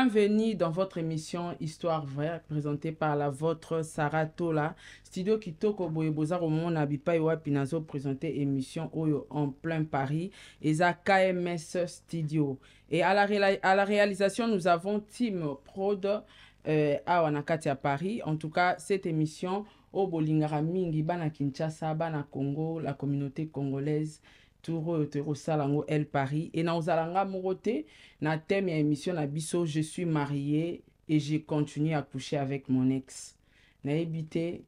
Bienvenue dans votre émission Histoire vraie, présentée par la vôtre Sarah Tola. Studio Kitoko Boyeboza Romon Abipa Iwa Pinazo présenté émission Oyo en plein Paris. Eza KMS Studio. Et à la réalisation, nous avons Team Prod à Wanakati à Paris. En tout cas, cette émission, au Bolingara Mingi, Bana Kinshasa, Bana Congo, la communauté congolaise. Touro Salango El Paris et na ozalanga morote na thème ya émission na biso je suis mariée et j'ai continué à coucher avec mon ex na ebité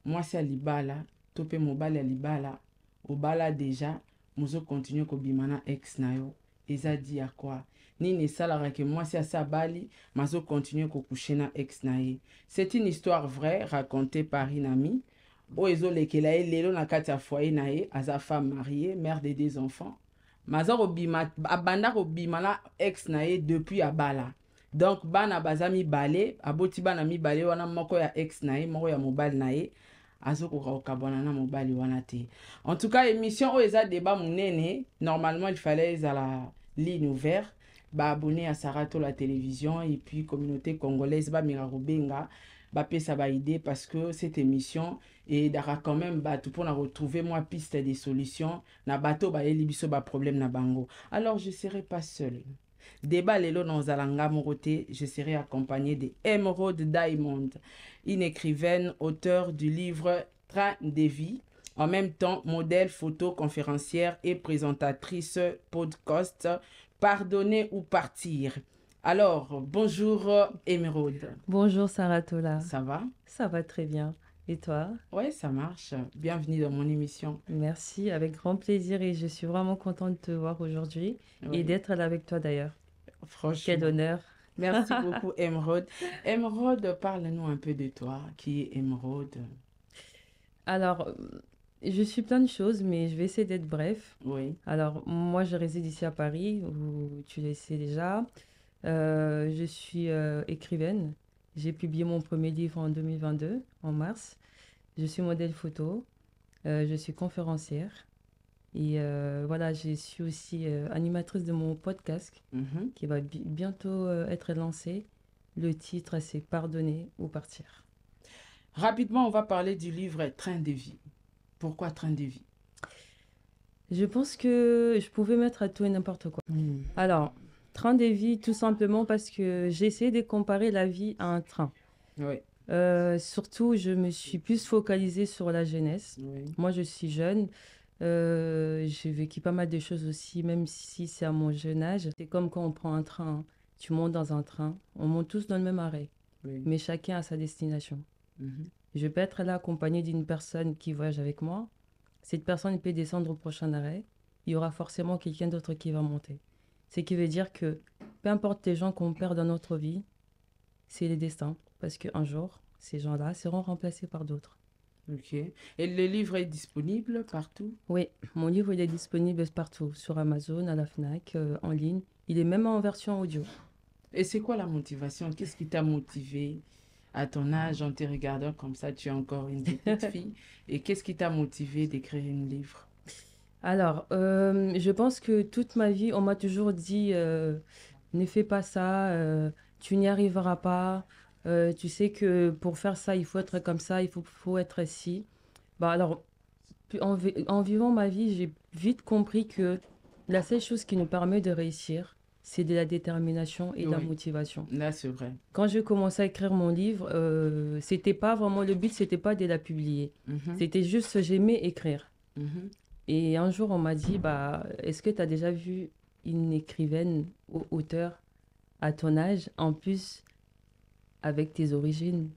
moi c'est libala topé mobali ya libala obala déjà mozo continuer ko bimana ex na yo eza dit à quoi nini salara que moi c'est ça bali mazo continuer ko coucher na ex na ye. C'est une histoire vraie racontée par une amie. Oezo lekela ye lelo na kati ya foyer na ye aza femme mariée, mère de 2 enfants. Maza robima abanda robima na ex na ye depuis abala. Donc bana bazami balé, aboti bana mi balé wana moko ya ex na ye, moko ya mobile na ye. Azo koka bona na mobile wana te. En tout cas, émission oeza débat munene, normalement il fallait la ligne ouverte. Ba abonné à Sarato la télévision et puis communauté congolaise ba mirarobenga ba pesa ba idée parce que cette émission et dara quand même tout pour retrouver moi piste des solutions na bato ba elibiso ba problème na bango. Alors je serai pas seule. Débat lelo dans Zalanga Moroté, je serai accompagnée de Emeraude Diamond, une écrivaine, auteure du livre Train de vie, en même temps modèle, photo, conférencière et présentatrice podcast Pardonner ou partir. Alors, bonjour Emeraude. Bonjour Sarah Tola. Ça va? Ça va très bien. Et toi? Ouais, ça marche. Bienvenue dans mon émission. Merci, avec grand plaisir et je suis vraiment contente de te voir aujourd'hui et d'être là avec toi d'ailleurs. Franchement. Quel honneur. Merci beaucoup Emeraude. Emeraude, parle-nous un peu de toi. Qui est Emeraude? Alors, je suis plein de choses, mais je vais essayer d'être bref. Oui. Alors, moi, je réside ici à Paris, où tu le sais déjà. Je suis écrivaine. J'ai publié mon premier livre en 2022, en mars. Je suis modèle photo. Je suis conférencière. Et voilà, je suis aussi animatrice de mon podcast qui va bientôt être lancé. Le titre, c'est Pardonner ou partir. Rapidement, on va parler du livre Train de vie. Pourquoi Train de vie? Je pense que je pouvais mettre à tout et n'importe quoi. Alors, train de vie, tout simplement parce que j'ai essayé de comparer la vie à un train. Oui. Surtout, je me suis plus focalisée sur la jeunesse. Oui. Moi, je suis jeune. J'ai vécu pas mal de choses aussi, même si c'est à mon jeune âge. C'est comme quand on prend un train. Tu montes dans un train. On monte tous dans le même arrêt. Oui. Mais chacun a sa destination. Je peux être là accompagné d'une personne qui voyage avec moi. Cette personne peut descendre au prochain arrêt. Il y aura forcément quelqu'un d'autre qui va monter. Ce qui veut dire que peu importe les gens qu'on perd dans notre vie, c'est le destin. Parce qu'un jour, ces gens-là seront remplacés par d'autres. Ok. Et le livre est disponible partout? Oui, mon livre il est disponible partout. Sur Amazon, à la FNAC, en ligne. Il est même en version audio. Et c'est quoi la motivation? Qu'est-ce qui t'a motivé à ton âge, en te regardant comme ça, tu es encore une petite fille? Et qu'est-ce qui t'a motivé d'écrire un livre? Alors, je pense que toute ma vie, on m'a toujours dit ne fais pas ça, tu n'y arriveras pas. Tu sais que pour faire ça, il faut être comme ça, il faut être ci. Bah, alors, en vivant ma vie, j'ai vite compris que la seule chose qui nous permet de réussir, c'est de la détermination et de la motivation. Là, c'est vrai. Quand j'ai commencé à écrire mon livre, c'était pas vraiment le but, c'était pas de la publier. C'était juste j'aimais écrire. Et un jour, on m'a dit, bah, est-ce que tu as déjà vu une écrivaine ou auteur à ton âge, en plus avec tes origines?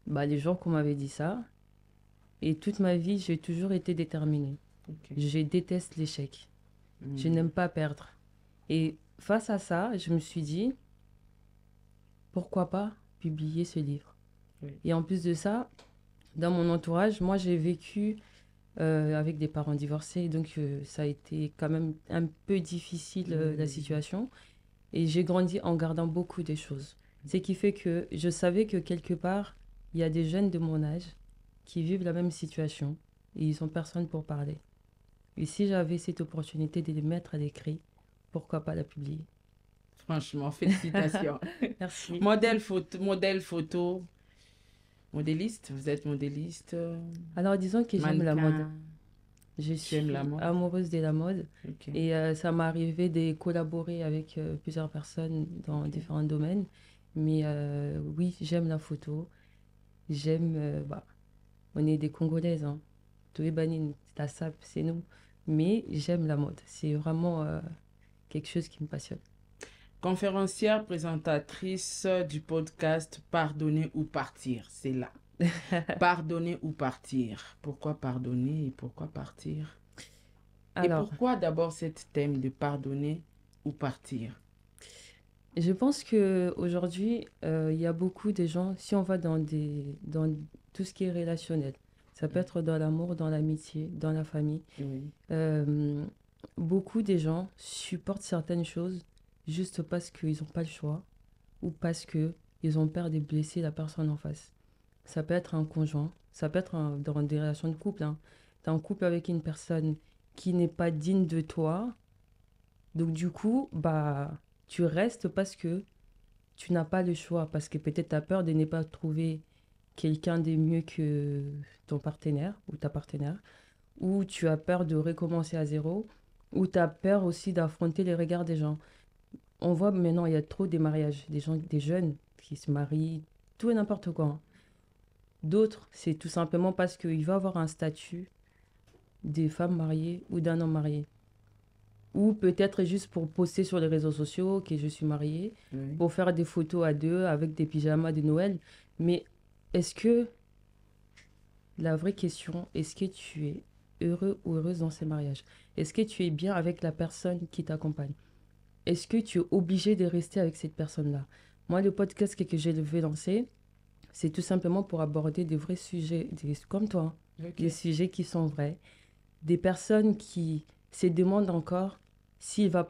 Bah, les gens qu'on m'avait dit ça, et toute ma vie, j'ai toujours été déterminée. Je déteste l'échec. Je n'aime pas perdre. Et face à ça, je me suis dit, pourquoi pas publier ce livre? Et en plus de ça, dans mon entourage, moi, j'ai vécu avec des parents divorcés, donc ça a été quand même un peu difficile la situation. Et j'ai grandi en gardant beaucoup de choses. Ce qui fait que je savais que quelque part, il y a des jeunes de mon âge qui vivent la même situation et ils n'ont personne pour parler. Et si j'avais cette opportunité de les mettre à l'écrit, pourquoi pas la publier? Franchement, félicitations. Merci. Modéliste, vous êtes modéliste? Alors, disons que j'aime la mode. Mannequin. Je suis la mode? amoureuse de la mode Ok. et ça m'est arrivé de collaborer avec plusieurs personnes dans différents domaines. Mais oui, j'aime la photo. On est des Congolaises, hein. Tout est banni, la SAP, c'est nous. Mais j'aime la mode. C'est vraiment quelque chose qui me passionne. Conférencière, présentatrice du podcast Pardonner ou partir, c'est là. Pardonner ou partir. Pourquoi pardonner et pourquoi partir? Alors, Et pourquoi d'abord cet thème de pardonner ou partir? je pense qu'aujourd'hui, il y a beaucoup de gens, si on va dans tout ce qui est relationnel, ça peut être dans l'amour, dans l'amitié, dans la famille, Oui. beaucoup de gens supportent certaines choses juste parce qu'ils n'ont pas le choix ou parce qu'ils ont peur de blesser la personne en face. Ça peut être un conjoint, ça peut être dans des relations de couple, hein. Tu es en couple avec une personne qui n'est pas digne de toi, donc du coup, tu restes parce que tu n'as pas le choix, parce que peut-être tu as peur de ne pas trouver quelqu'un de mieux que ton partenaire ou ta partenaire, ou tu as peur de recommencer à zéro, ou tu as peur aussi d'affronter les regards des gens. On voit maintenant, il y a trop des mariages, des jeunes qui se marient, tout et n'importe quoi, hein. D'autres, c'est tout simplement parce qu'il va avoir un statut des femmes mariées ou d'un homme marié. Ou peut-être juste pour poster sur les réseaux sociaux que je suis mariée, Oui. pour faire des photos à deux avec des pyjamas de Noël. Mais est-ce que, la vraie question, est-ce que tu es heureux ou heureuse dans ces mariages? Est-ce que tu es bien avec la personne qui t'accompagne? Est-ce que tu es obligé de rester avec cette personne-là? Moi, le podcast que je vais lancer, c'est tout simplement pour aborder des vrais sujets, comme toi, Ok. des sujets qui sont vrais, des personnes qui se demandent encore s'il va,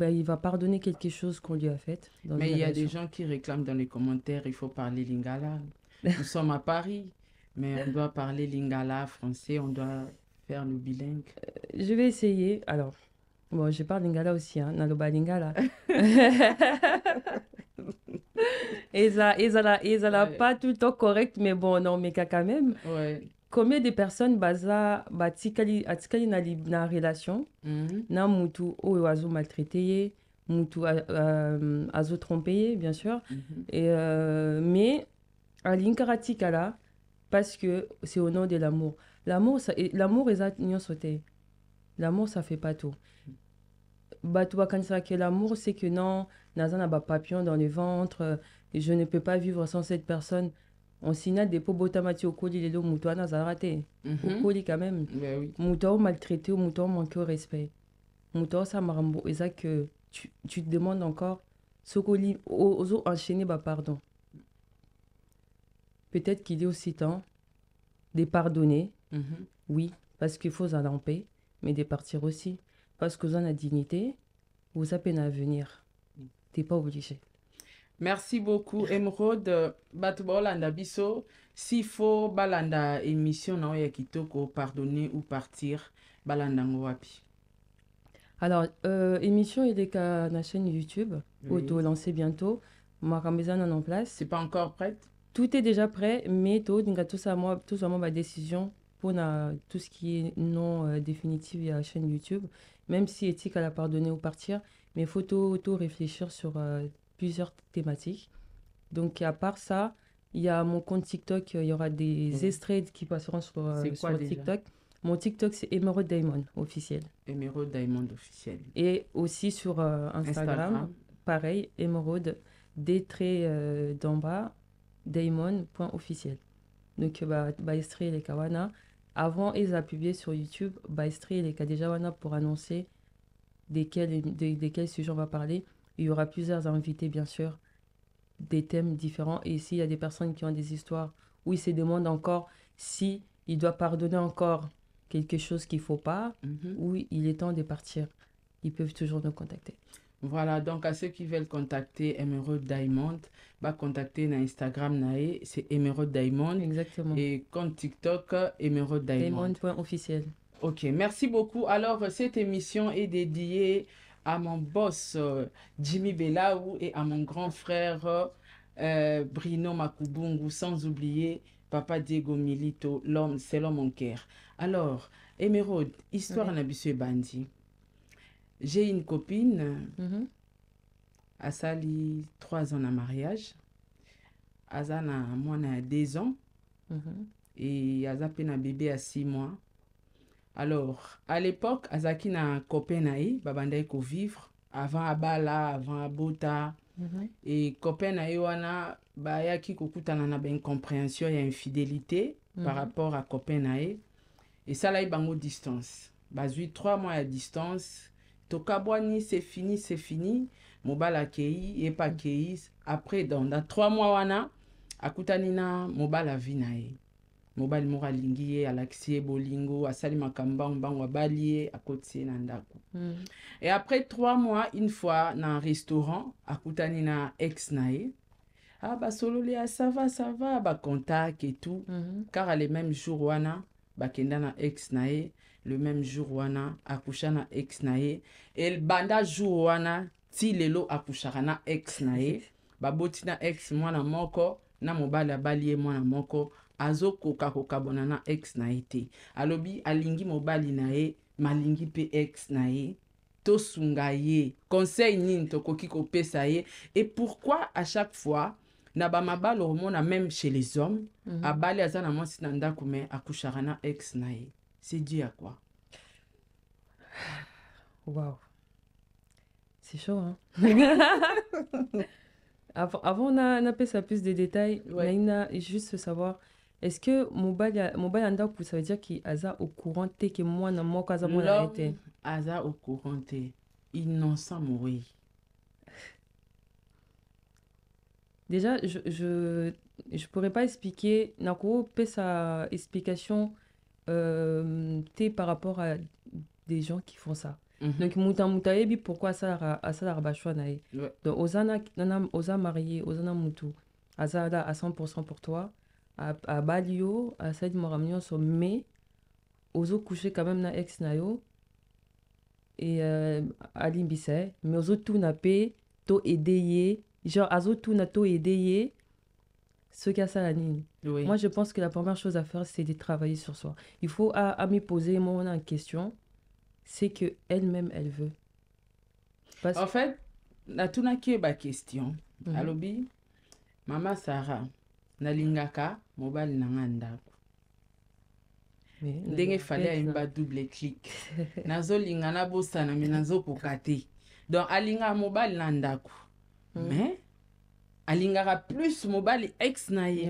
il va pardonner quelque chose qu'on lui a fait dans Mais une il y a des relation. gens qui réclament dans les commentaires, il faut parler lingala. Nous sommes à Paris, mais on doit parler lingala, français, on doit faire le bilingue. Je vais essayer. Alors, bon, je parle lingala aussi, hein, naloba lingala. Et ça Ouais. pas tout le temps correct, mais bon, non, mais quand même. Ouais. Combien de personnes atikali na relation, Mhm. na mutu oyo azo maltraité, mutu azo trompé, bien sûr. Mhm. Et, mais alinkara tikala parce que c'est au nom de l'amour. L'amour est nyonso te. L'amour, ça fait pas tout. Bato bakanisa que l'amour, c'est que non, naza na ba papillon dans le ventre, et je ne peux pas vivre sans cette personne. On signale des pots botamati au colis lelo muto nazara te. Au Mhm. colis quand même. Ben oui. Muto maltraité ou muto manqué au respect. Muto ça marambo. Et ça que tu te demandes encore, ce colis, oso enchaîner, pardon. Peut-être qu'il est aussi temps de pardonner, Mhm. oui, parce qu'il faut en paix, mais de partir aussi. Parce que vous avez la dignité, vous avez peine à venir. Tu n'es pas obligé. Merci beaucoup, Emeraude. Bato balanda biso, s'il faut balanda émission na oya kitoko, pardonner ou partir, balanda ngo wapi. Alors, émission il est qu'à la chaîne YouTube, Oui. auto-lancée bientôt. Maramezan en place. C'est pas encore prête? Tout est déjà prêt, mais tout ça ma décision pour tout ce qui est non définitif à la chaîne YouTube. Même si éthique à la pardonner ou partir, mais il faut tout réfléchir sur plusieurs thématiques. Donc, à part ça, il y a mon compte TikTok, il y aura des extraits qui passeront sur déjà? TikTok. Mon TikTok, c'est Emerald Diamond officiel. Emeraude Diamond officiel. Et aussi sur Instagram, pareil, Emerald, des traits d'en bas, Diamond.officiel. Donc, extrait les kawana. Avant, ils ont publié sur YouTube, extrait les kadejawana pour annoncer desquels sujets on va parler. Il y aura plusieurs invités, bien sûr, des thèmes différents. Et ici, il y a des personnes qui ont des histoires où ils se demandent encore si il doit pardonner encore quelque chose qu'il ne faut pas, ou il est temps de partir. Ils peuvent toujours nous contacter. Voilà, donc à ceux qui veulent contacter Emerald Diamond, contacter na Instagram nae, c'est Emerald Diamond. Exactement. Et compte TikTok, Emerald Diamond. Diamond.officiel. Ok, merci beaucoup. Alors, cette émission est dédiée à mon boss Jimmy Belaou et à mon grand frère Brino Makubungu, sans oublier Papa Diego Milito, l'homme, c'est l'homme en cœur. Alors, Émeraude, histoire na biso bandi. J'ai une copine, a sali 3 ans de mariage. Azana, moi, na 2 ans. Et Aza na bébé à 6 mois. Alors, à l'époque, Azaki na copain naï, babanda ko vivre avant Abala, avant Abota. Et copain naï wana bayaki kokutana na ben incompréhension et infidélité par rapport à copain naï. Et ça là, il bango distance. Bazui 3 mois à distance. Tokabwani, c'est fini, c'est fini. Mobile akei, et pas kei. Après, dans 3 mois wana, akutanina mobile a vinae. Mobile mora lingiye, alaxie, bolingo, asali makamba, mbango abaliye, akotie nandako. Et après 3 mois, une fois, dans un restaurant, akutanina ex nae. Ah, bah, solo léa, ça va, bah, contact et tout. Car à les mêmes jours, wana, bah, kenda na ex nae, le même jour, wana, akusha na ex nae. Et le banda jour, wana, ti lelo akushara na ex nae, bah, botina ex, mwana moko, na mobile abaliye mwana moko, azo koka bona na ex na ete. Alobi alingi mobali na e, malingi pe ex na e, to sunga ye, conseil nini to koki ko pesa ye. Et pourquoi à chaque fois, na ba mabal hormone même chez les hommes, abali azana mwasi na ndako me akushara na ex na e. C'est dû à quoi? Waouh. C'est chaud, hein? Avant on a fait ça plus de détails, on a juste savoir, est-ce que mobile andaku, ça veut dire qu'il est au courant que moi na moi kaza moi na été aza au courant innocent mourir. Déjà je pourrais pas expliquer nako pe sa explication par rapport à des gens qui font ça. Donc mutayebi pourquoi ça a rabachwa nae. Donc oza marié, oza mutu aza là à 100% pour toi. À Balio, à Saïd Moramnion, mais ozo coucher quand même na ex nayo et à Limbise, mais ozo tout na pe to aider genre azo tout na to aider ce qu'a ça la ligne. Moi je pense que la première chose à faire c'est de travailler sur soi. Il faut à me poser moi en question, c'est que elle-même elle veut. En fait, la tuna qui est ma question. Alobi, Mama Sarah nalingaka mobile nanga ndako. Ndenge fallait aimba double clic. Nazo linga na bosa na minazo kokate. Donc alinga mobile na ndako. Mais alingaka plus mobile ex na ye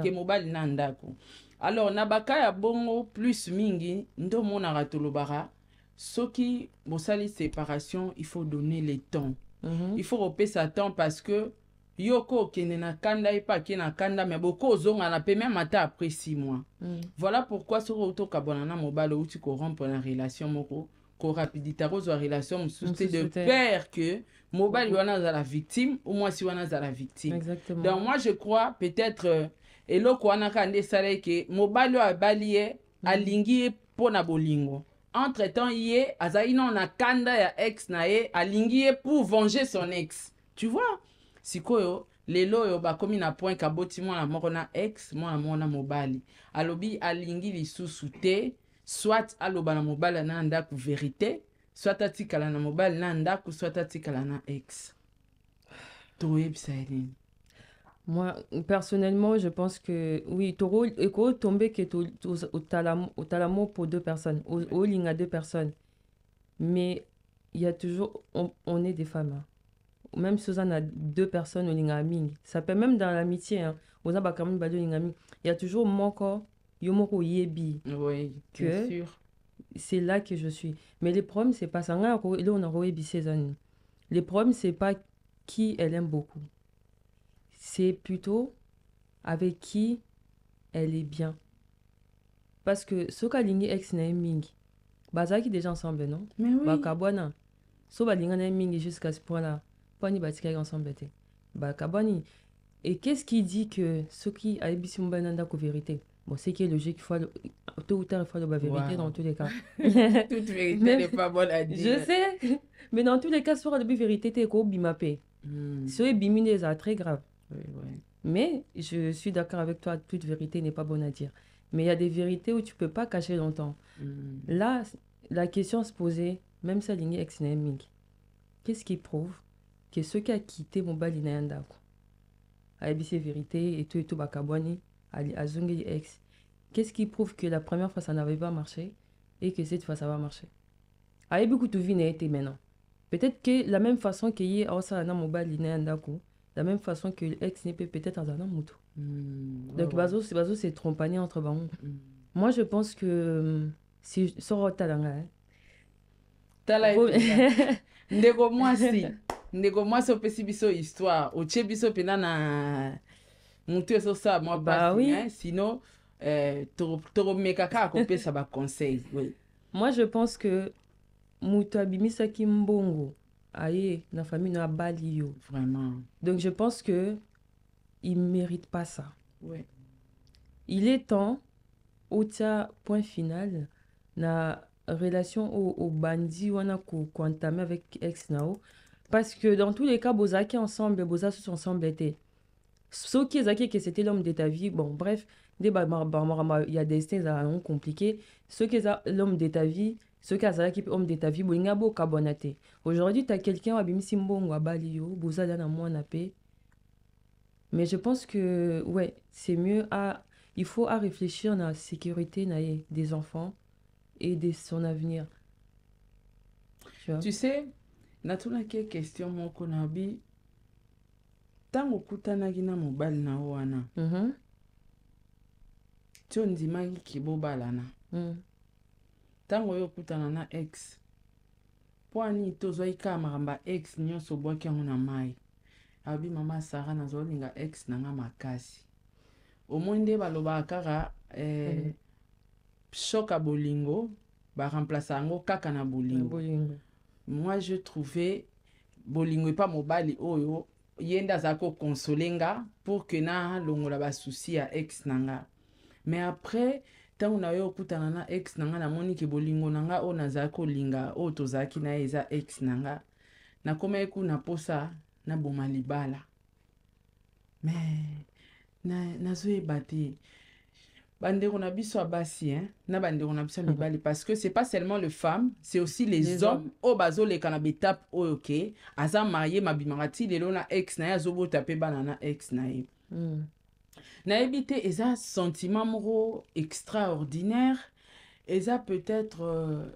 que mobile na ndako. Alors nabaka ya bongo plus mingi ndo mona ratolobara. Soki bosali séparation, il faut donner le temps. Il faut repérer sa temps parce que Yoko kene na kanda et pas kena kanda mais beaucoup zonga na pe même après 6 mois. Voilà pourquoi sur auto kabonana mobile ou tu ko rompre la relation moko ko rapidité rose relation c'est de peur que mobile wana za la victime ou moi si wana za la victime. Exactement. Donc moi je crois peut-être eloko wana kande sale que mobile a balie alingi pona bolingo. Entre-temps yé azaina na kanda ya ex na ye alingi pour venger son ex. Tu vois? Sikoyo lelo yo bakomi na point kaboti mwana moko na ex mwana mona mobali alobi alingi lisusu te soit aloba na mobali na ndako vérité soit atikala na mobali na ndako soit atikala na ex. Moi personnellement je pense que oui toro eko tomber que au talamo pour 2 personnes au ligne à 2 personnes mais il y a toujours on est des femmes hein. Même si on a 2 personnes au lingaming, ça peut même dans l'amitié, hein. On a quand même il y a toujours mon corps, yomoko yebi. Oui, bien sûr. C'est là que je suis. Mais le problème, c'est pas ça. Là, on a rebi saison. Le problème, c'est pas qui elle aime beaucoup. C'est plutôt avec qui elle est bien. Parce que ce qu'a ligné ex naming, baza qui déjà ensemble, non? Mais oui. Bakabwana. So ba linga naming jusqu'à ce point-là. Ensemble. Et qu'est-ce qui dit que ce qui a émis sur une vérité? Bon, c'est qui est logique, tôt ou tard, il faut la vérité dans tous les cas. Toute vérité n'est pas bonne à dire. Je sais, Mais dans tous les cas, sur la vérité, t'es quoi, bimapé. Si on bimine, c'est très grave. Oui, oui. Mais je suis d'accord avec toi, toute vérité n'est pas bonne à dire. Mais il y a des vérités où tu peux pas cacher longtemps. Là, la question se posait, même ça, ligne ex-naming. Qu'est-ce qui prouve que ceux qui ont quitté mon bal inayandako, a dit vérité et tout bakabwani, a zongé ex. Qu'est-ce qui prouve que la première fois ça n'avait pas marché et que cette fois ça va marcher? A beaucoup de vie n'a été maintenant. Peut-être que la même façon qu'il y a mon bal inayandako, la même façon que l'ex n'est peut-être à un moutou. Donc bazo c'est trompani entre bancs. Moi je pense que si sort talanga. Tala ndeko mwasi opesi biso histoire otie biso pena na mutu ezosa mwa Bah pasi oui. hein? Sinon toromeka kaka kopesa baconseil. Oui. Moi je pense que mutu abimisaki mbongo aye na famille na bali yo. Vraiment. Donc je pense que il mérite pas ça. Ouais. Il est temps au point final na relation au bandi wana ko entamé avec ex nao parce que dans tous les cas bozaki ensemble boza tous ensemble était ceux qui zaki que c'était l'homme de ta vie bon bref il y a des destins compliqués ceux qui sont l'homme de ta vie ceux qui zaki homme de ta vie bolinga bo kabonate aujourd'hui tu as quelqu'un abimisi mbongo abali yo boza na mwana pe mais je pense que ouais c'est mieux il faut réfléchir à la sécurité des enfants et de son avenir. Tu sais, natunaki question moko na bi tango kutanaki na mobali na wana. Tio ndimaki kibobalana. Tango yo kutana na ex. Poani tozwai ka makambo ex nyonso bwaki yango na mai. Abi mama Sarah nazolinga ex nanga makasi. Omoi nde balobaka kaka choc à bolingo ba remplacer yango kaka na bolingo. Moi je trouvais bolingo et pas mobali oyo yenda zako consolenga pour que na longola ba souci ya ex nanga. Mais après tant on a eu kutana na ex nanga na moni ke bolingo nanga o nazako linga o tozaki na eza ex nanga na koma eku na posa na boma libala. Mais na zoe bati bandeko na biso abasi hein na bandeko na biso mibali parce que c'est pas seulement les femmes c'est aussi les hommes au bazo le kana betap oyoke aza marié mabimarati lelo na ex na azobo taper bana na ex na ye na ebité eza sentiment moro extraordinaire eza peut-être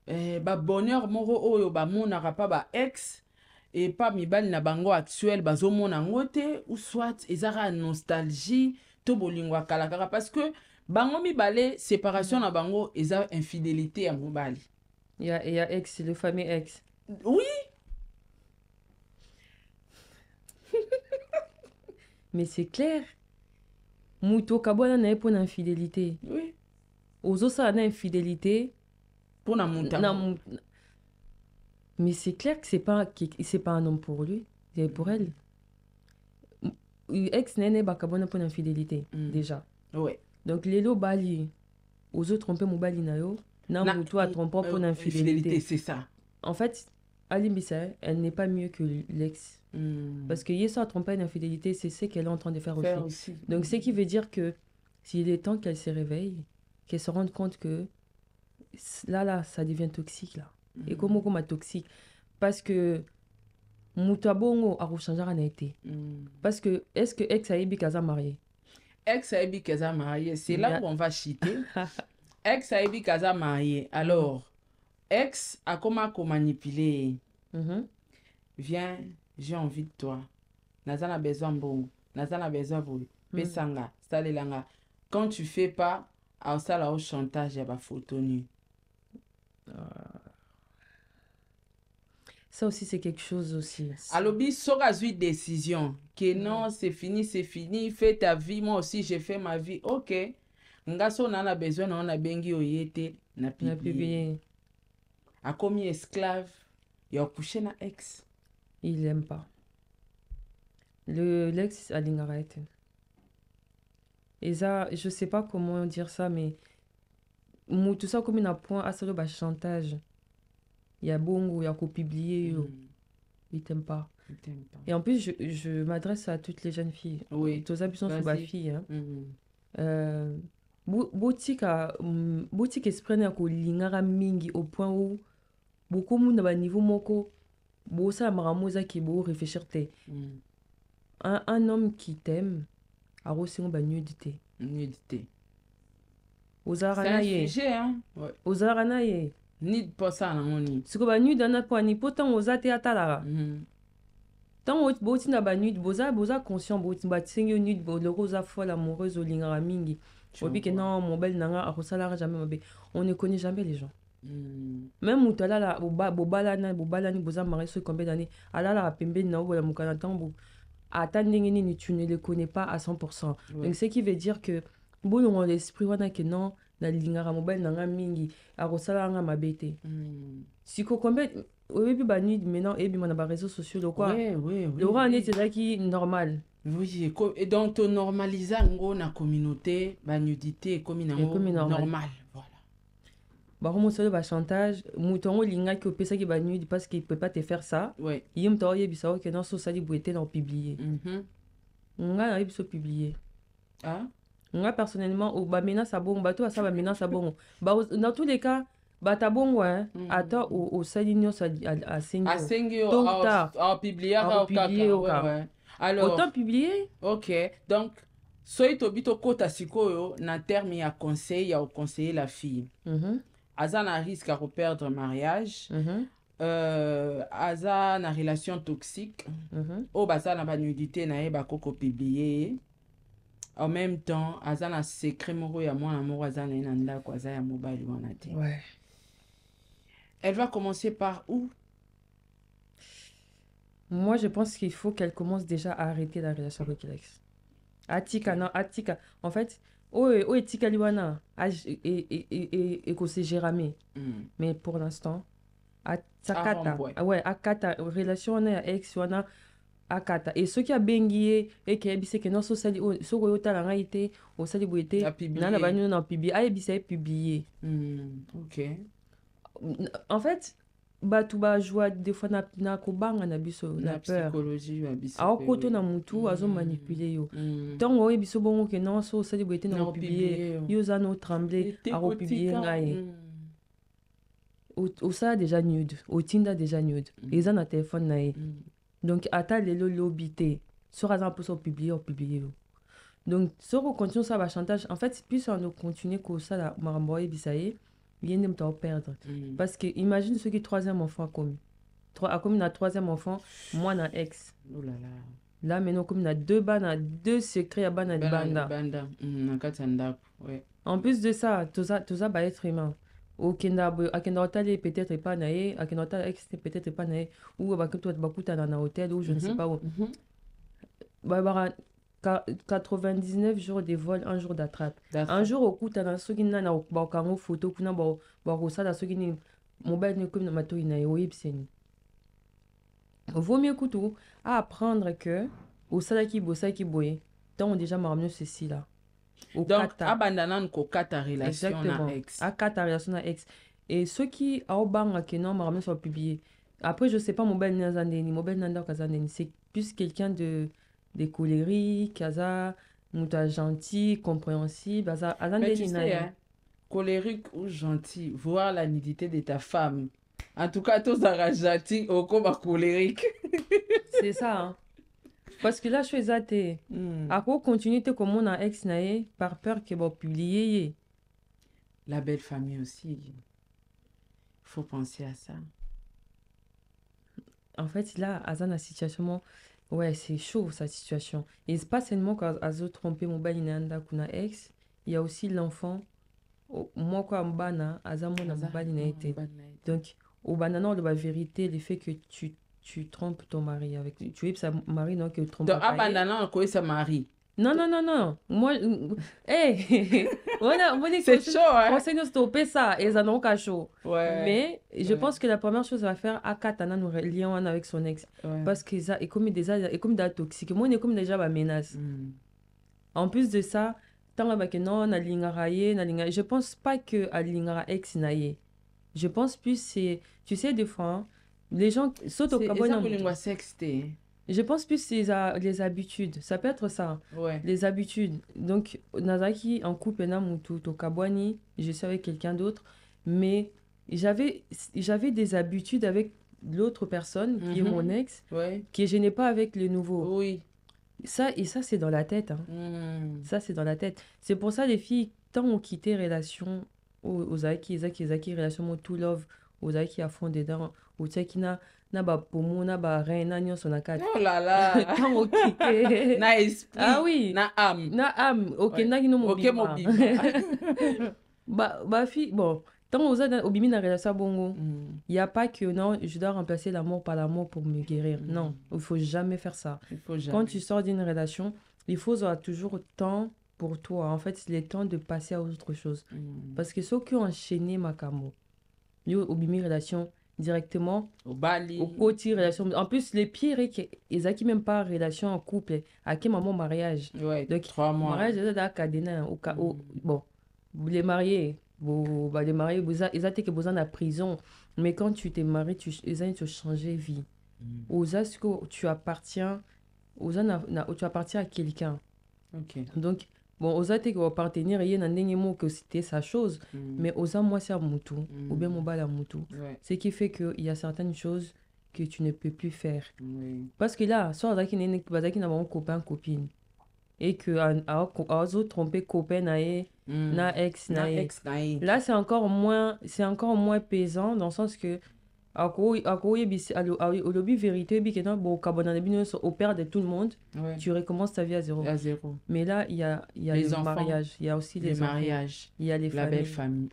ba bonheur moro oyo ba monaka pa ba ex et pas mibali na bango actuel bazo mona ngote ou soit ezara nostalgie to bolingo kalakara parce que bango mibale séparation na bango eza infidélité ya mobali. Il y a ex, le fameux ex. Oui. Mais c'est clair. Muto kabwana na pour infidélité. Oui. Ozo ça na infidélité pour na muta. Mais c'est clair que c'est pas un homme pour lui, c'est pour elle. Ex nene bakabona pour infidélité déjà. Ouais. Donc lelo bali aux autres tromper mon bali na yo, na muto a trompé pour infidélité. C'est ça. En fait, Alimbissa, elle n'est pas mieux que l'ex. Parce que Yeso a trompé une infidélité, c'est ce qu'elle est en train de faire aussi. Donc, ce qui veut dire que s'il est temps qu'elle se réveille, qu'elle se rende compte que là, ça devient toxique, là. Et comment toxique? Parce que Moutabongo a changé en été. Parce que, est-ce que ex a ébi kaza marié? Ex a ébi kaza marié, c'est là où on va chiter. Ex a ébi kaza marié. Alors, ex a comment manipuler. Viens, j'ai envie de toi. Nazana besoin bon. Nazana besoin vous. Pesanga, salelanga. Quand tu fais pas, à ça là au chantage, il y a pas photo nu. Ça aussi, c'est quelque chose aussi. Alors, il sera une décision. Que non, c'est fini. Fais ta vie. Moi aussi, j'ai fait ma vie. Ok. Ngaso, on a besoin, on a bengi oyete. Na publié. A commis esclave. Il a couché na ex. Il l'aime pas. L'ex a l'ingarette. Et ça, je sais pas comment dire ça, mais tout ça comme un point à ce chantage. il y a bongo, il y a qu'au publier, il t'aime pas. Et en plus, je m'adresse à toutes les jeunes filles. Oui. Tous les sont sous ma fille. Hein. Boutique esprit na ko lingara mingi au point où beaucoup monde à niveau moko bo ça maramoza qui bo réfléchir te. Un homme qui t'aime a reçu un nudité. Nudité. Ozarana c'est un sujet hein. Ouais. Ozarana ye. Ni pas ça na ngoni. Siko ba nude na po ni potan ozate atalara. Tant bo tina ba nude boza conscient bo tina ba tsenyo nude bo le rosa folle amoureuse au lingara mingi. Obi que non mon bel nanga a resalara jamais mabe. On ne connaît jamais les gens. Même mutala la bobala ni boza mari so combien d'années ala la pembe na obola mukana tambo. Attendez ni tu ne les connais pas à 100%. Ouais. Donc ce qui veut dire que bon on l'esprit wana que non na lingara mobile nanga mingi a rosala nga mabete. Siko combien obi ba nuit maintenant et bi na ba réseaux sociaux le quoi. Oui. Le roi est là qui normal. Oui, et donc to normaliser ngo na communauté ba nudité comme normal. Voilà. Bah comment ça le chantage mouton linga qui opesa qui ba nude parce qu'il peut pas te faire ça. Ouais. Yim to yebi ça que non so ça dit boité dans publier. Nga na yebi so publier. Ah Moi personnellement au ba mena ça bon bateau ça ba mena ça bon. Bah dans tous les cas bah ta bon ouais attends au salinio ça à sengio à publier au ouais. Alors autant publier. OK. Donc soy to bito kota sikoyo na terme ya conseil ya conseiller la fille. Azana risque à perdre mariage. Aza na relation toxique. O baza na ba nudité na e ba koko publier. En même temps, azana secret moro ya moi amour azana inanda kwa za ya mobile wana te. Ouais. Elle va commencer par où? Moi, je pense qu'il faut qu'elle commence déjà à arrêter la relation avec l'ex. Atika, non, Atika. En fait, Etika Liwana, et que c'est Jéramé. Mais pour l'instant, Akata. Ouais, Akata, relation on a ex, on a Akata. Et ceux qui a bengié, et qui a dit que non, so sali, so goyota la raïté, au sali boyete, nana banyo na publié, a ebisa publié. Ok. En fait, batuba joie des fois na kobanga na biso la peur psychologie ya biso a koto na mutu azo manipuler yo tant oye biso bongo que non so sali boité na publier yo za no trembler a publier ngai o ça déjà nude o tinda déjà nude eza na téléphone na donc ata lelo lobité sera za pour publier yo donc so on continue ça va chantage en fait plus on continue que ça la maramboye bisaye bien de me perdre parce que imagine ceux qui troisième enfant comme na troisième enfant moi na ex oh là là maintenant comme na deux secrets à bana banda na katanda ouais en plus de ça tout ça va être humain okenda hôtel peut-être pas naé akenda hôtel ex peut-être pas naé ou ba kuta na hôtel ou je ne sais pas où bah 99 jours de vol, un jour d'attrape. Un jour au coup, tu as ceux qui n'ont pas de photo, qui n'ont pas de ça, ceux qui n'ont mobile comme mato ina yoibseni. Vaut mieux que tout à apprendre que au salaki bossa qui boye, tant déjà marmé ceci là. Donc abandonnant ko kata relation na ex. À kata relation na ex. Et ceux qui au bang que non marmé soit publié. Après je sais pas mobile nazandeni, mobile nanda kazandeni, c'est plus quelqu'un de colériques, kaza, muta gentil, compréhensible, baza mais tu sais, hein, colérique ou gentil, voir la nudité de ta femme. En tout cas, tous les gentil au combat colérique. C'est ça, hein. Parce que là, je suis athée. À quoi continuer comme on a ex naé par peur que va publier. La belle famille aussi. Il faut penser à ça. En fait, là, à la situation. Ouais, c'est chaud, sa situation. Et c'est pas seulement quand Azo trompé mon bain inanda kuna ex, il y a aussi l'enfant. Moi, quoi, mbana, Azamo na mbani na été. Donc, au banana, de la vérité, le fait que tu trompes ton mari avec. Tu es sa mari, non, que tu trompes. Donc, à banana, quoi, sa mari. Non. Moi, hey, c'est chaud, hein. On s'est stoppé ça, et ça n'a pas chaud. Ouais. Mais je pense que la première chose à faire, à Katana, nous lions avec son ex. Ouais. Parce que ça est comme des toxiques. Moi, on est comme déjà ma menace. En plus de ça, tant que non, na lingara ye, je pense pas que à lingara ex naye. Je pense plus c'est... Tu sais, des fois, hein, les gens sautent au cabane. Je pense plus c'est les habitudes. Ça peut être ça. Ouais. Les habitudes. Donc, Nazaki, en couple, au Kabwani, je suis avec quelqu'un d'autre. Mais j'avais des habitudes avec l'autre personne, qui est mon ex, que je n'ai pas avec le nouveau. Oui. Ça, c'est dans la tête. Hein. Ça, c'est dans la tête. C'est pour ça, les filles, tant on quitté relation, aux Aiki, relation, tout love, aux Aiki à fond dedans, aux Aiki na ba pomo na ba rein na nyonso na kati. Oh là là. Tant on quitté. Na esprit. Ah oui. Na âme. Na âme. Ok, na gino mo bima. Ba fille, bon, tant on a obimi na relation bongo, il y a pas que non, je dois remplacer l'amour par l'amour pour me guérir. Non, il faut jamais faire ça. Il faut jamais. Quand tu sors d'une relation, il faut avoir toujours temps pour toi. En fait, c'est le temps de passer à autre chose. Parce que ceux qui ont enchaîné Makamo, ils ont obimi relation directement au Bali, au côté relation. En plus, les pires, ils n'ont même pas relation en couple. À quel moment mariage? Ouais, donc 3 mois. Mariage, bon, les mariés, les mariés, ils ont été besoin de la prison. Mais quand tu t'es marié, ils ont changé de vie. Aux ce que tu appartiens, tu appartiens à quelqu'un. Ok. Donc, bon, aux autres qui vont appartenir, il y a un mot que c'était sa chose, mais aux moi, c'est à Moutou, ou bien mon bal à Moutou. Ce qui fait qu'il y a certaines choses que tu ne peux plus faire. Parce que là, soit il y a un copain, copine, et que aux autres tromper copain, na ex, là, c'est encore moins pesant dans le sens que au lobby vérité au père de tout le monde, tu recommences ta vie à zéro. Mais là il y a les mariages, il y a aussi les mariages, il y a les la belle famille.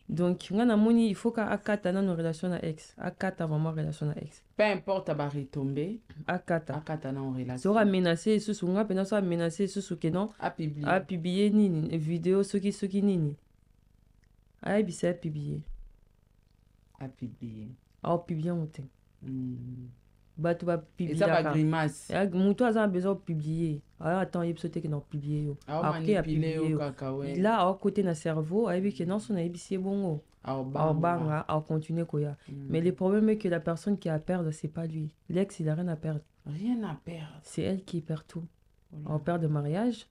Donc il faut qu'akata na nos relations à ex, akata vraiment relation à ex. Peu importe à retomber, akata na relation. Sera menacé sous nga pena so menacé sous que non a publier nini vidéo soki nini. A bisa publier. A publier. A publier on te. Bato ba publier. Et ça va grimace. Moutou a besoin de publier. Alors attends, il faut que non publier. Après a publier. Là à côté na cerveau, a vu que non son a bisi bongo. Banga, à continuer quoi. Mais le problème est que la personne qui a à perdre, c'est pas lui. L'ex, il a rien à perdre. Rien à perdre. C'est elle qui perd tout. On perd de mariage,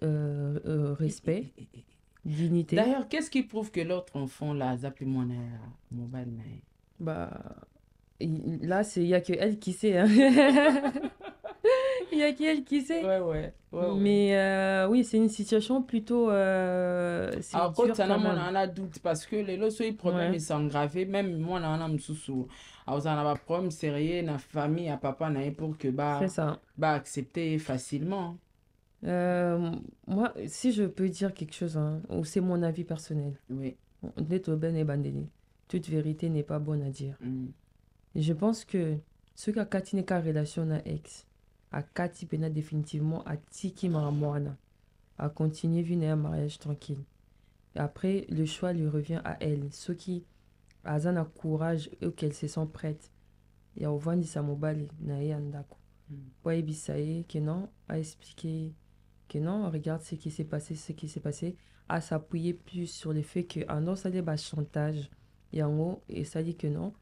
respect. Dignité. D'ailleurs, qu'est-ce qui prouve que l'autre enfant là, bah là il y a que elle qui sait hein. Il y a qu'elle qui sait. Ouais. Mais oui, c'est une situation plutôt c'est alors quand ça on a doute parce que les lots les problèmes ils sont gravés, même moi on a msusu alors ça n'a pas problème sérieux na famille à papa na pour que c'est ça. Accepter facilement. Moi, si je peux dire quelque chose, hein, c'est mon avis personnel. Oui. Toute vérité n'est pas bonne à dire. Je pense que ceux qui ont une relation à ex, à Kati pena définitivement à Tiki Maramoana, à continuer vivre un mariage tranquille. Et après, le choix lui revient à elle. Ceux qui ont un courage et qu'elle se sent prête. Il y a au vent sa mobile na yandako. Pour ebisaye que non, à expliquer que non, regarde ce qui s'est passé, à s'appuyer plus sur le fait que non, ça dit chantage, et ça dit que non,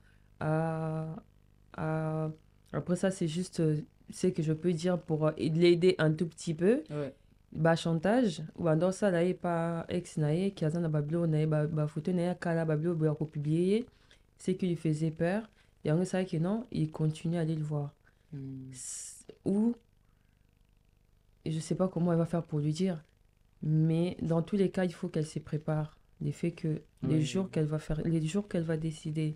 après ça c'est juste ce que je peux dire pour l'aider un tout petit peu. Chantage ou alors ça là pas ex nae qui a dans bablo nae photo nae kala bablo pour publier, c'est qui lui faisait peur, et on sait que non, il continue à aller le voir. Ou je sais pas comment elle va faire pour lui dire, mais dans tous les cas il faut qu'elle se prépare le fait que les jours qu'elle va décider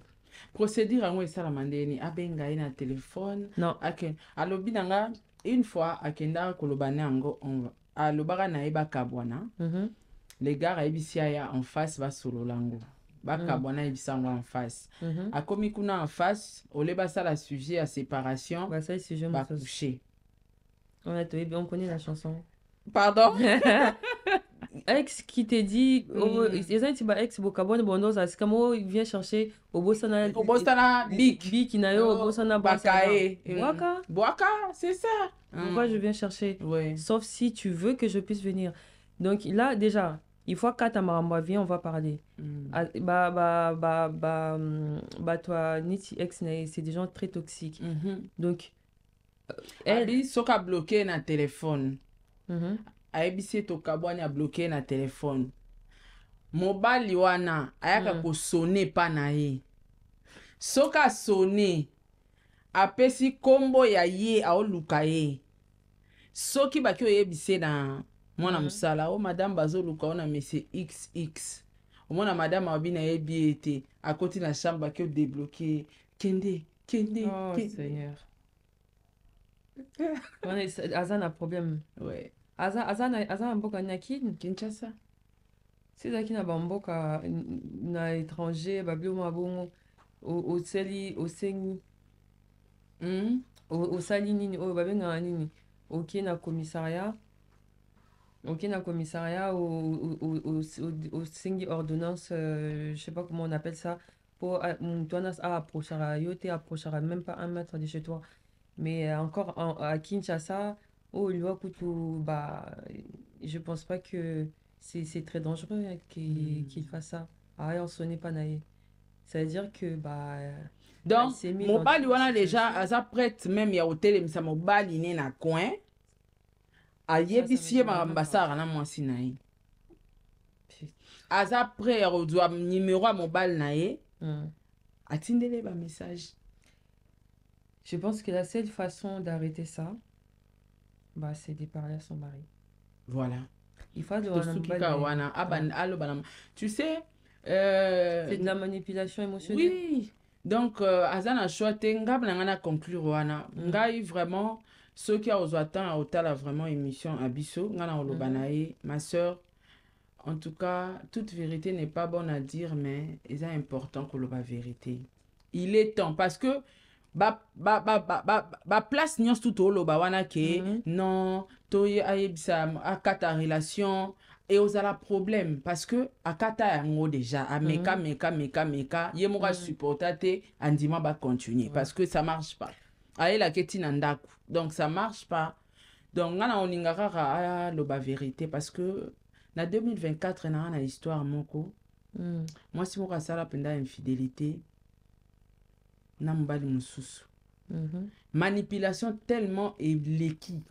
procédure en ça la mandeni abenga ina téléphone non alobi nanga une fois akenda kolobana ngo alobaka na eba kabwana les gars aibisia ya en face va solo lango bakabwana ebisango en face akomi kuna en face oleba ça la sujet à séparation ça sujet va coucher. On connaît la chanson. Pardon. Ex qui te dit ex bokabone bondoza c'est comme il vient chercher au bosana big qui na yo au bosana boaka c'est ça. Pourquoi je viens chercher sauf si tu veux que je puisse venir. Donc là déjà Il faut qu'à ta maman vienne, on va parler. Toi, Niti ex, c'est des gens très toxiques. Donc, elle. Soka bloqué na téléphone. Aebisi to kabwani a bloqué na téléphone. Mobali wana, ayaka ko sonner pa na ye. Soka sonner. Apesi kombo ya ye aoluka ye. Soki baki oyebise na mwana musala o madame bazoluka ona monsieur XX. O mwana madame abina yebi ete akoti na chambre baki o débloquer kende. Oh Seigneur. Azan a problème. Ouais. Azan mboka nyakini Kinshasa. C'est ça qui na bamboka na étranger babio mabongo au seli au sengi. Au sali nini o babenga nini. OK na commissariat au sengi ordonnance je sais pas comment on appelle ça pour toi approcher même pas 1 mètre de chez toi. Mais encore à Kinshasa, je pense pas que c'est très dangereux qu'il fasse ça. On sonne pas naïe. Ça veut dire que donc mobali wana déjà aza prête même ya hôtel misa mobali né na coin. Ayebisi ambassadeur na mwasi na ye. Aza prêt ya kozwa numéro ya mobali na ye. Atindele ba message. Je pense que la seule façon d'arrêter ça, c'est de parler à son mari. Voilà. Il faut tu sais... c'est de la manipulation émotionnelle. Oui. Donc, Azana choité, ngabna conclure wana. Ngai vraiment, ceux qui ont atteint à vraiment émission Abisso, ngana olobanae, ma soeur. En tout cas, toute vérité n'est pas bonne à dire, mais c'est important que la vérité. Il est temps parce que place nyons tout au wana ke non toye ayebisa akata relation et aux la problème parce que akata yango déjà a meka ye moka supportate andima ba continuer parce que ça marche pas aye la ketina ndaku donc ça marche pas donc ngana oninga kaka loba vérité parce que na 2024 na histoire moko moi si moka sala penda infidélité na mbali mususu. Manipulation tellement eleki.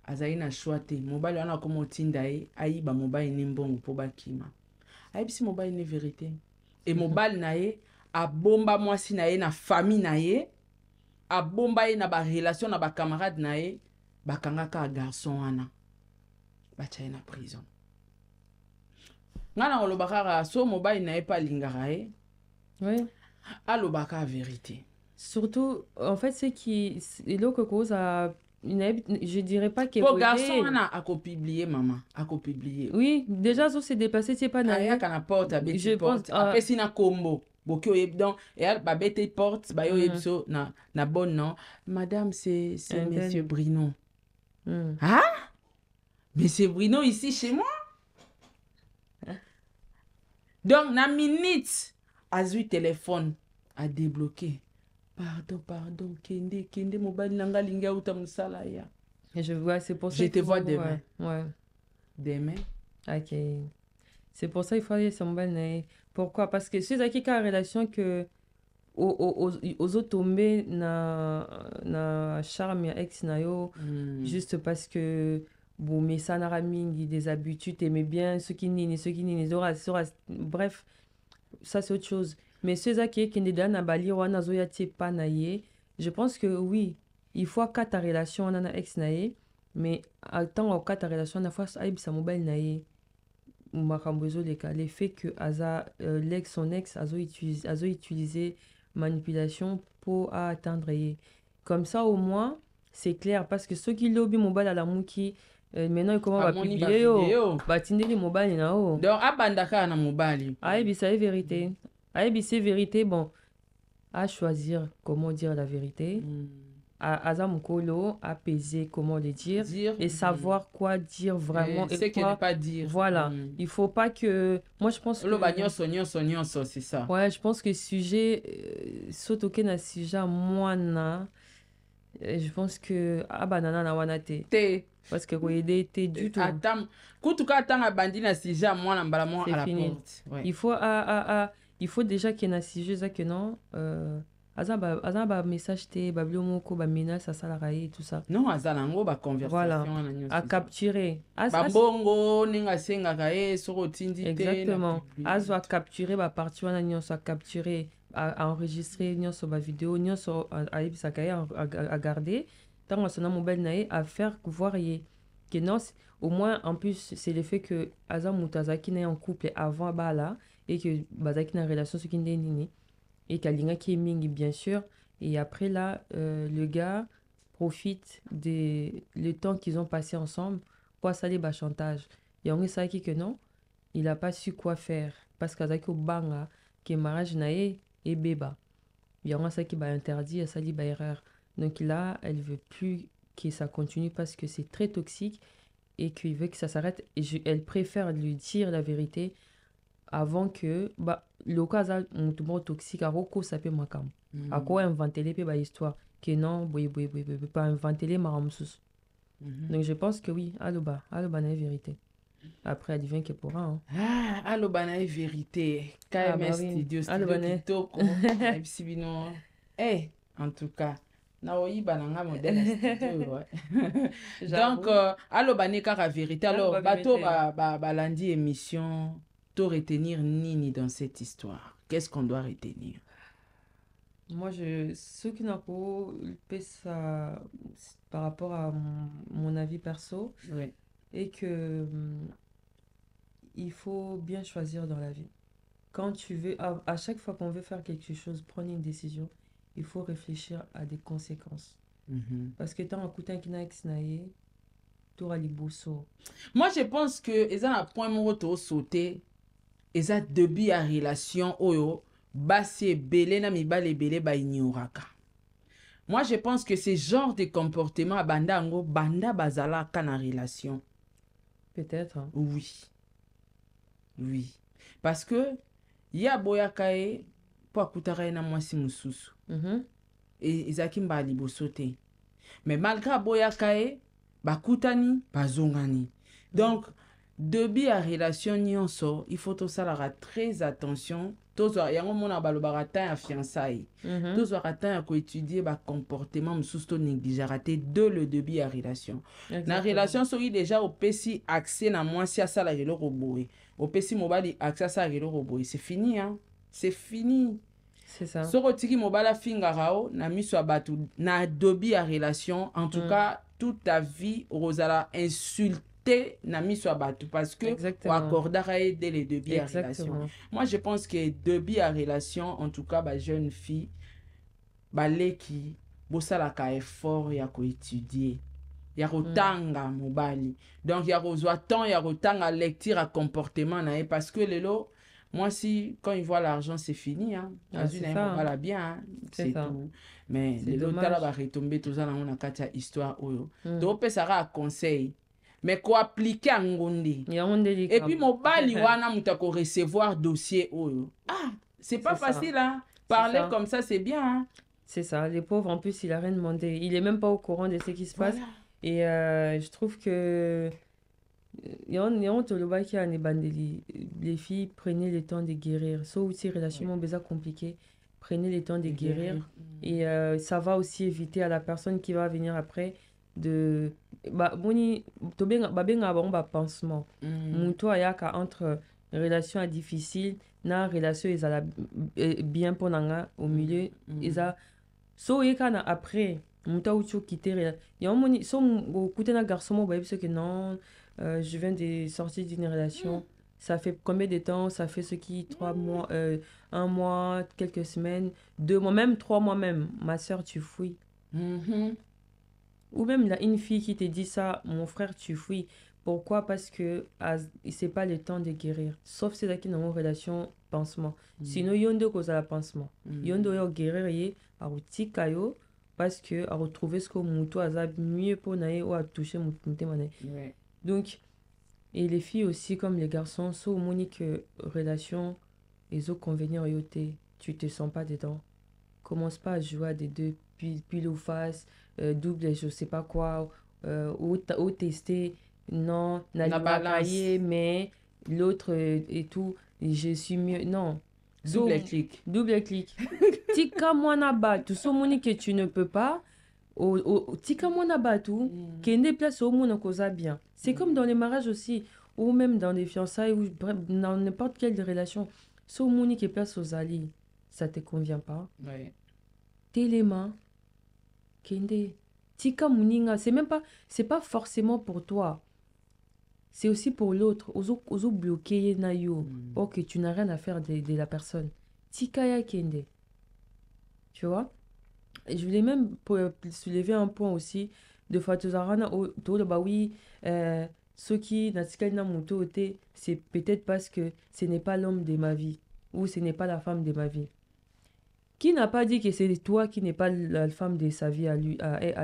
Azali na choite. Mobali wana komo tindae ayiba mobali ni mbongo po bakima. Ayibisi mobali ni vérité. Et mobali na ye a bomba mwasi na ye na famille na ye. A bomba ye na ba relation na ba camarade na ye. Bakanga ka garçon wana. Bacha na prison. Ngana olobaka so mobali na ye pa lingara ye. Oui. Alobaka vérité. Surtout, en fait, c'est qui est là que cause à je dirais pas que pour garçon a publié maman a publié. Oui, déjà ça s'est dépassé, c'est pas naïe. Kana porte à je pense après si na combo boko donc et ba bête porte ba yo ebso na bonne non madame c'est monsieur Brino. Ah monsieur Brino ici chez moi. Donc na minute azui téléphone a débloqué. Pardon, kende mobile nanga linga uta musala ya. Et je vois, c'est pour ça. Je te vois demain. Ouais. Demain. OK. C'est pour ça il faut aller sur mobile. Pourquoi? Parce que c'est qui a relation que aux autres tombés na charme ex na yo juste parce que bon mais ça n'a mingi des habitudes aimait bien ceux qui nini bref, ça c'est autre chose. Mais ceux qui na bali wana zoya tie pa na ye, je pense que oui, il faut que ta relation na ex na ye, mais attends que ta relation na fois aib sa mobile na ye makambozo les fait que son ex azo utiliser manipulation pour atteindre ye. Comme ça au moins c'est clair parce que ceux qui lobby mobile à la mouki maintenant comment va publier yo batindeli mobile na o donc abandaka na mobile aib ça est vérité. ABC vérité, bon, à choisir comment dire la vérité, à Azamukolo, apaiser comment le dire et savoir quoi dire vraiment et quoi ne pas dire. Voilà, il faut pas que... Moi, je pense que... c'est ça. Ouais, je pense que sujet, surtout qu'il y a un sujet, moi, Je pense que nana na wana te. Parce que koyede te du tout. Attends, kutuka tanga bandi na sija moi na mbalamo à la fini. porte. Ouais. Il faut déjà qu'il y ait un sujet que non azaba message te bablo moko ba menace ça la et tout ça. Non, azalango ba conversation voilà. À capturer. Babongo ninga senga kae soko tindi te. Exactement. Azo à capturer ba parti wana nyonso à capturer à enregistrer nyonso ba vidéo nyonso à bisa kae à garder. Tant on son mobile nae à faire voir que non au moins en plus c'est le fait que Aza Mutazaki n'est en couple avant Bala et que Bazaki n'a une relation ce qui n'est nini et qu'Alinga qui est mingi bien sûr et après là le gars profite le temps qu'ils ont passé ensemble pour ça les chantage et on sait que non il a pas su quoi faire parce qu'Azaki au banga que mariage nae et beba il y a un ça qui va interdit ça dit erreur. Donc là, elle veut plus que ça continue parce que c'est très toxique et qu'il veut que ça s'arrête. Et elle préfère lui dire la vérité avant que le cas est toxique. À Roko, ça peut makam. À quoi inventer les histoires que non, pas inventer les maramsus. Donc je pense que oui, aloba na vérité. Après, elle devient que pour un. Ah, aloba na vérité. KMS Studio, Studio Kitoko. Eh, en tout cas. Donc, aloba kaka vérité. Alors, bateau lundi émission, to retenir nini dans cette histoire? Qu'est-ce qu'on doit retenir? Moi, ce qui n'a pas ça par rapport à mon avis perso, oui. Et que il faut bien choisir dans la vie. Quand tu veux, à chaque fois qu'on veut faire quelque chose, prendre une décision, il faut réfléchir à des conséquences. Parce que tant écoutant qui n'a exnaïe, tu auras les bousseaux. Moi, je pense que ils ont un point moto sauté. Ils ont début à relation oyo basi belé na mibale belé ba ignoraka. Moi, je pense que ce genre de comportement banda ngo banda bazala kana relation. Peut-être. Hein. Oui. Oui. Parce que ya boya kae po akutaka na mwasi mususu. Et ezaki mba liboso te. Mais malgré boya kae bakutani bazongani. Donc début à relation nyonso, il faut tout ça la très attention. Tozo yango mona balobaka ta ya fiançailles. Tozo rata ya ko étudier ba comportement mususu to négligerate de le début à relation. Na relation soki déjà au pesi accès na mwasi asala eloko boye. Au pesi mobali accès asala eloko boye, c'est fini hein. C'est fini. C'est ça. Soko tiki mobala fingarao na miso abatu na début à relation, en tout cas toute ta vie rosala insulter na miso abatu parce que ou accordera dès les débuts à relation. Moi je pense que début à relation en tout cas ba jeune fille ba leki bosala ka effort ya ko étudier ya rotanga mobali. Donc ya rozwa temps ya rotanga lecture à comportement na parce que lelo moi si quand il voit l'argent c'est fini hein. C'est ça. Voilà bien hein. C'est tout. Mais les lotala va retomber tout ça na katia histoire oyo. Donc pesara conseil. Mais quoi appliquer à ngondi. Et puis mobali wana mutako recevoir dossier oyo. Ah, c'est pas facile hein. Parler comme ça c'est bien hein. C'est ça, les pauvres en plus il a rien demandé. Il est même pas au courant de ce qui se passe. Et je trouve que les filles prenaient le temps de guérir. Sauf aussi relation déjà compliquée, prenez le temps de guérir. Et ça va aussi éviter à la personne qui va venir après de pansement. Mouto ayaka entre relation difficile na relation bien pour nanga au milieu eza so yekana après muta ucho quitter ya moni so écouter na garçon mo ba que non je viens de sortir d'une relation. Ça fait combien de temps? Ça fait ce qui 3 mois, 1 mois, quelques semaines, 2 mois, même 3 mois même. Ma soeur, tu fouilles. Ou même là, une fille qui te dit ça, mon frère, tu fouilles. Pourquoi? Parce que c'est pas le temps de guérir. Sauf ceux qui ont une relation pansement. Sinon, yondo cause la pansement. Yondo yo guérir a utikayo parce que a retrouver ce que muto a mieux pour naïe ou a toucher muté mané. Donc et les filles aussi comme les garçons sont monique relation et autres convenir yoté, tu te sens pas dedans. Commence pas à jouer à des deux pile ou face, double, je sais pas quoi, ou tester, non, n'a pas caillé, mais l'autre et tout, je suis mieux. Non. Double clic. Double clic. Tika mwana batu, so moni que tu ne peux pas. Tika mwana batu, kende place au monde causa bien. C'est comme dans les mariages aussi, ou même dans les fiançailles, ou bref, dans n'importe quelle relation. So moni que place aux alliés, ça te convient pas. Ouais. Téléma, kende. Tika muninga, c'est pas forcément pour toi. C'est aussi pour l'autre. Ozo bloquer na yo. Or que tu n'as rien à faire de la personne. Tika ya kende. Tu vois? Et je voulais même soulever un point aussi de Fatozarana autour de bah oui, ceux qui na moto c'est peut-être parce que ce n'est pas l'homme de ma vie ou ce n'est pas la femme de ma vie. Qui n'a pas dit que c'est toi qui n'es pas la femme de sa vie à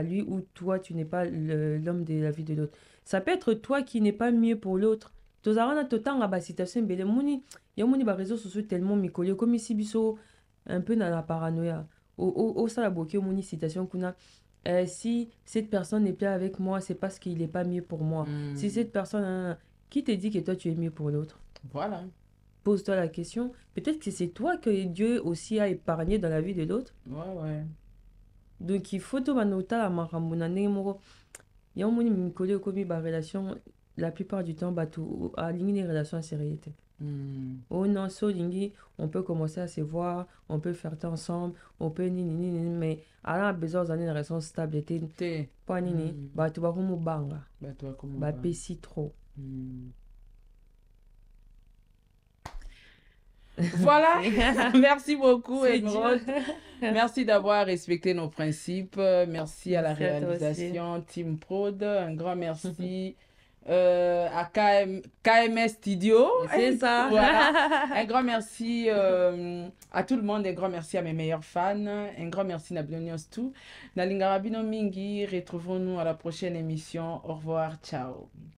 lui ou toi tu n'es pas l'homme de la vie de l'autre. Ça peut être toi qui n'es pas mieux pour l'autre. Tozarana totan ba situation belle moni, ya moni ba réseaux sociaux tellement mikolé comme ici biso un peu dans la paranoïa. Au ça la bloqué au moni citation kuna si cette personne n'est pas avec moi, c'est parce qu'il n'est pas mieux pour moi. Si cette personne qui te dit que toi tu es mieux pour l'autre. Voilà. Pose-toi la question. Peut-être que c'est toi que Dieu aussi a épargné dans la vie de l'autre. Ouais. Donc il faut tout manota la marambuna nemoro. Ya moni mikole komi ba relation la plupart du temps batu aligner les relations à sérénité. Oh non, on peut commencer à se voir, on peut faire ça ensemble, on peut mais à a besoin d'une relation stable et pas nini, bah tu vas comme banga, bah pessi trop. Voilà, merci beaucoup Emeraude. Merci d'avoir respecté nos principes. Merci à la réalisation, Team Prod. Un grand merci à KMS Studio. C'est ça. Voilà. Un grand merci à tout le monde. Un grand merci à mes meilleurs fans. Un grand merci à Blonios tout. Nalingarabino Mingi. Retrouvons-nous à la prochaine émission. Au revoir. Ciao.